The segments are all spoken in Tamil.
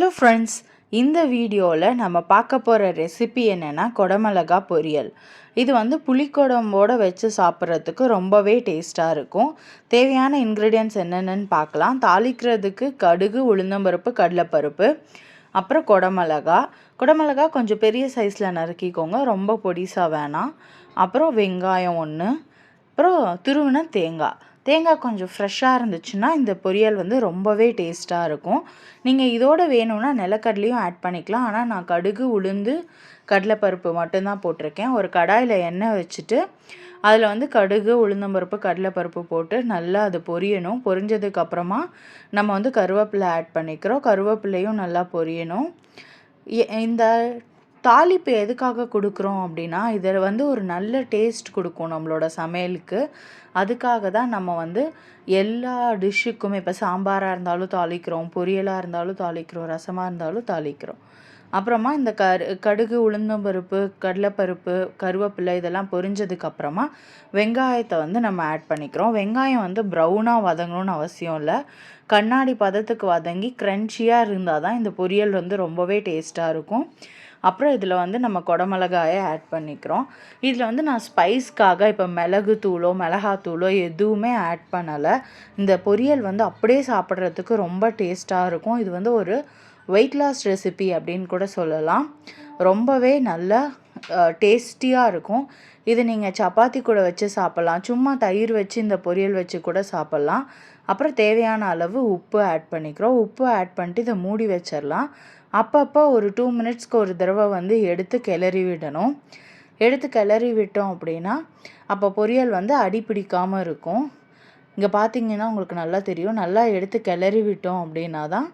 ஹலோ ஃப்ரெண்ட்ஸ், இந்த வீடியோவில் நம்ம பார்க்க போகிற ரெசிபி என்னென்னா குடமிளகா பொரியல். இது புளிக்குழம்போடு வச்சு சாப்பிட்றதுக்கு ரொம்பவே டேஸ்ட்டாக இருக்கும். தேவையான இன்க்ரீடியன்ட்ஸ் என்னென்னு பார்க்கலாம். தாளிக்கிறதுக்கு கடுகு, உளுந்தம்பருப்பு, கடலைப்பருப்பு, அப்புறம் குடமிளகா கொஞ்சம் பெரிய சைஸில் நறுக்கிக்கோங்க, ரொம்ப பொடிசாக வேணாம். அப்புறம் வெங்காயம் 1, அப்புறம் துருவின தேங்காய் கொஞ்சம் ஃப்ரெஷ்ஷாக இருந்துச்சுன்னா இந்த பொரியல் ரொம்பவே டேஸ்ட்டாக இருக்கும். நீங்கள் இதோட வேணும்னா நிலக்கடலையும் ஆட் பண்ணிக்கலாம். ஆனால் நான் கடுகு, உளுந்து, கடலைப்பருப்பு மட்டும்தான் போட்டிருக்கேன். ஒரு கடாயில் எண்ணெய் வச்சுட்டு அதில் கடுகு, உளுந்தம்பருப்பு, கடலைப்பருப்பு போட்டு நல்லா அது பொரியணும். பொரிஞ்சதுக்கப்புறமா நம்ம கருவேப்பிலை ஆட் பண்ணிக்கிறோம். கருவேப்பிலையும் நல்லா பொரியணும். இந்த தாளிப்பு எதுக்காக கொடுக்குறோம் அப்படின்னா, இதில் ஒரு நல்ல டேஸ்ட் கொடுக்கும் நம்மளோட சமையலுக்கு. அதுக்காக தான் நம்ம எல்லா டிஷ்ஷுக்குமே, இப்போ சாம்பாராக இருந்தாலும் தாளிக்கிறோம், பொரியலாக இருந்தாலும் தாளிக்கிறோம், ரசமாக இருந்தாலும் தாளிக்கிறோம். அப்புறமா இந்த கடுகு, உளுந்தம்பருப்பு, கடலைப்பருப்பு, கருவேப்பிலை இதெல்லாம் பொரிஞ்சதுக்கப்புறமா வெங்காயத்தை நம்ம ஆட் பண்ணிக்கிறோம். வெங்காயம் ப்ரௌனாக வதங்கணும்னு அவசியம் இல்லை. கண்ணாடி பதத்துக்கு வதங்கி க்ரன்ச்சியாக இருந்தால் தான் இந்த பொரியல் ரொம்பவே டேஸ்ட்டாக இருக்கும். அப்புறம் இதில் நம்ம குடமிளகாயை ஆட் பண்ணிக்கிறோம். இதில் நான் ஸ்பைஸ்க்காக இப்போ மிளகுத்தூளோ மிளகாத்தூளோ எதுவுமே ஆட் பண்ணலை. இந்த பொரியல் அப்படியே சாப்பிட்றதுக்கு ரொம்ப டேஸ்ட்டாக இருக்கும். இது ஒரு வெயிட் லாஸ் ரெசிபி அப்படின்னு கூட சொல்லலாம். ரொம்பவே நல்லா டேஸ்டியாக இருக்கும். இது நீங்கள் சப்பாத்தி கூட வச்சு சாப்பிட்லாம், சும்மா தயிர் வச்சு இந்த பொரியல் வச்சு கூட சாப்பிட்லாம். அப்புறம் தேவையான அளவு உப்பு ஆட் பண்ணிக்கிறோம். உப்பு ஆட் பண்ணிட்டு இதை மூடி வச்சிடலாம். அப்பப்போ ஒரு 2 மினிட்ஸ்க்கு ஒரு தடவை எடுத்து கிளறி விடணும். எடுத்து கிளறி விட்டோம் அப்படின்னா அப்போ பொரியல் அடி பிடிக்காமல் இருக்கும். இங்கே பார்த்தீங்கன்னா உங்களுக்கு நல்லா தெரியும். நல்லா எடுத்து கிளறி விட்டோம் அப்படின்னா தான்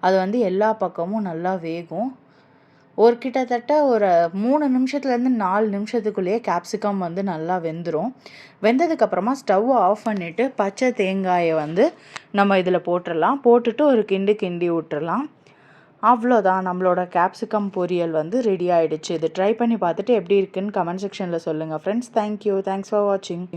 அது எல்லா பக்கமும் நல்லா வேகும். கிட்டத்தட்ட ஒரு 3 நிமிஷத்துலேருந்து 4 நிமிஷத்துக்குள்ளேயே கேப்சிகம் நல்லா வெந்துடும். வெந்ததுக்கப்புறமா ஸ்டவ் ஆஃப் பண்ணிவிட்டு பச்சை தேங்காயை நம்ம இதில் போட்டுடலாம். போட்டுட்டு ஒரு கிண்டி விட்டுறலாம். அவ்வளோதான், நம்மளோட கேப்சிகம் பொரியல் ரெடி ஆகிடுச்சு. இது ட்ரை பண்ணி பார்த்துட்டு எப்படி இருக்குன்னு கமெண்ட் செக்ஷனில் சொல்லுங்கள் ஃப்ரெண்ட்ஸ். தேங்க்யூ. தேங்க்ஸ் ஃபார் வாட்சிங்.